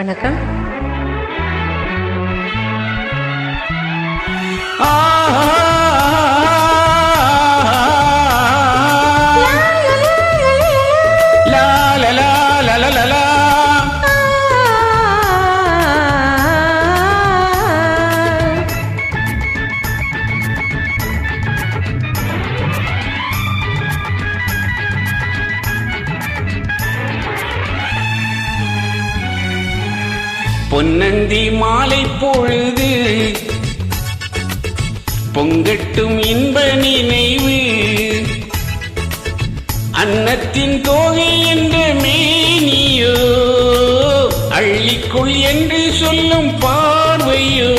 வணக்கம். பொன்னந்தி மாலை பொழுது பொங்கட்டும் இன்ப நினைவு, அன்னத்தின் தோகை என்ற மேனியோ அள்ளிக்குள் என்று சொல்லும் பார்வையோ,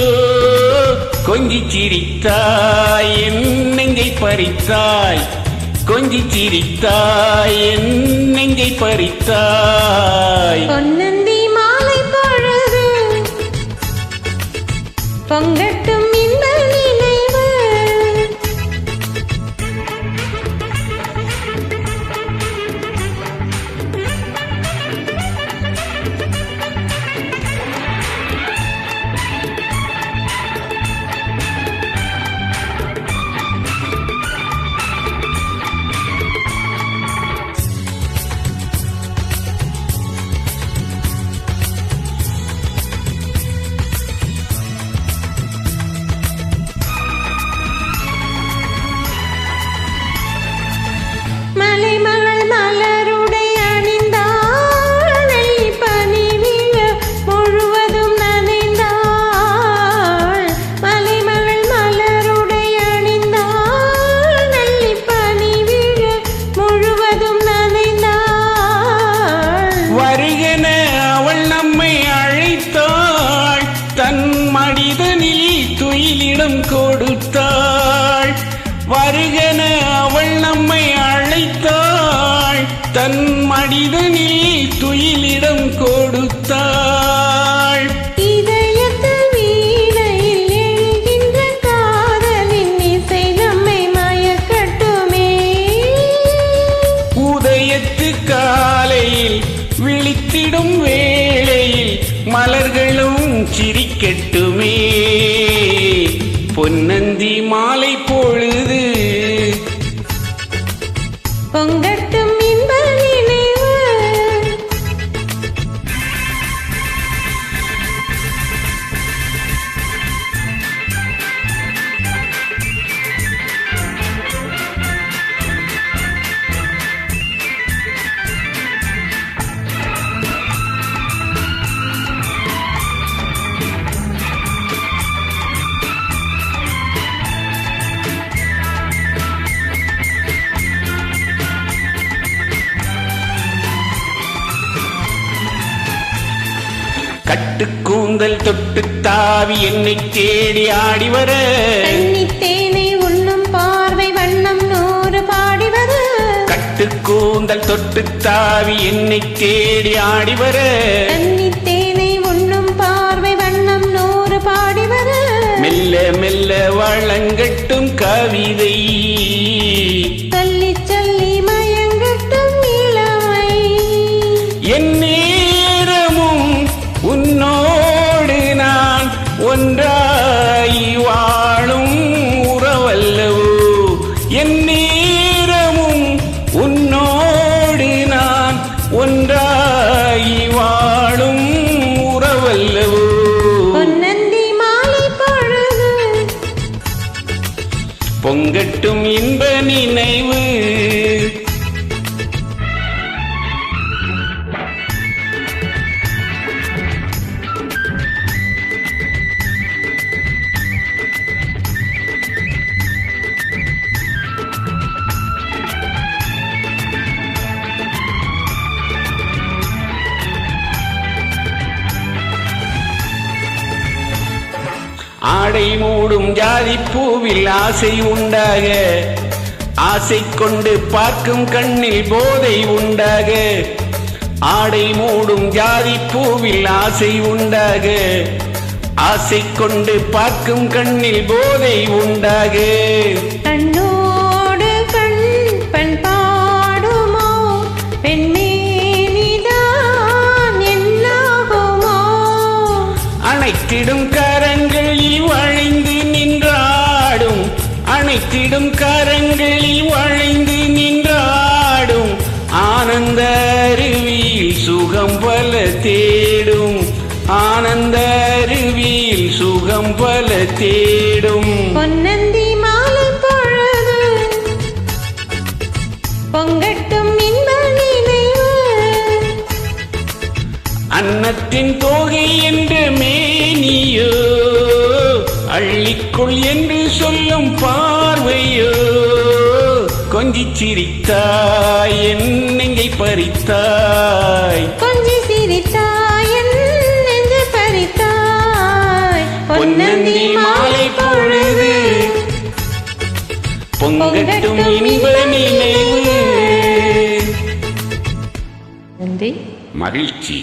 கொஞ்சி சிரித்தாய் என் நெஞ்சை பறித்தாய், கொஞ்சி சிரித்தாய் என் நெஞ்சை பறித்தாய். பொன்னந்தி மாலை பொழுது பொங்கட்டும் இன்ப நினைவு, மலைமகள் மலருடை அணிந்தாள், வெள்ளி பனி விழ முழுவதும் நனைந்தாள். மலைமகள் மலருடை அணிந்தாள், வெள்ளி பனி விழ முழுவதும் நனைந்தாள். வருகென அவள் நம்மை அழைத்தாள், தன் மனிதனில் துயிலிடம் கொடுத்தாள். வருகென அவள் நம்மை அழைத்தாள், தன் மனிதனில் துயிலிடம் கொடுத்தாள். இதயத்தில் வீணையில் எழுகின்ற காதலின் இசை நம்மை மயக்கட்டுமே, உதயத்து காலையில் விழித்திடும் வேளையில் மலர்களும் சிரிக்கட்டுமே. பொன்னந்தி மாலை பொழுது பொங்கட்டும் இன்ப நினைவு. கட்டு கூந்தல் தொட்டு தாவி என்னை தேடி ஆடி வர, தேனை உண்ணும் பார்வை வண்ணம் நூறு பாடி வர. கட்டு கூந்தல் தொட்டு தாவி என்னை தேடி ஆடி வர, தேனை உண்ணும் பார்வை வண்ணம் நூறு பாடி வர. மெல்ல மெல்ல வழங்கட்டும் கவிதை, சொல்லி சொல்லி மயங்கட்டும் இளமை. என் நேரமும் உன்னோடு நான் ஒன்றாய் வாழும் உறவல்லவோ, என் நேரமும் உன்னோடு நான் ஒன்றாய் வாழும் உறவல்லவோ. பொன்னந்தி மாலை பொழுது பொங்கட்டும் இன்ப நினைவு, ஆடை மூடும் ஜாதி பூவில் ஆசை உண்டாக, ஆசை கொண்டு பார்க்கும் கண்ணில் போதை உண்டாக. ஆடை மூடும் ஜாதி பூவில் ஆசை உண்டாக, ஆசை கொண்டு பார்க்கும் கண்ணில் போதை உண்டாக. கண்ணோடு கண் பண் பாடுமோ, பெண்மேனிதான் என்னாகுமோ, அணைத்திடும் கரங்களில் வளைந்து நின்றாடும், அணைத்திடும் கரங்களில் வளைந்து நின்றாடும், ஆனந்த அருவியில் சுகம் பல தேடும், ஆனந்த அருவியில் சுகம் பல தேடும். பொன்னந்தி மாலை பொழுது பொங்கட்டும் இன்ப நினைவு, அன்னத்தின் தோகை என்ற மேனியோ, அள்ளிக்குள் என்று சொல்லும் பார்வையோ, கொஞ்சி சிரித்தாய் என் நெஞ்சை பறித்தாய், கொஞ்சி சிரித்தாய் என் நெஞ்சை பறித்தாய். பொன்னந்தி மாலை பொழுது பொங்கட்டும் இன்ப நினைவு. நன்றி. மகிழ்ச்சி.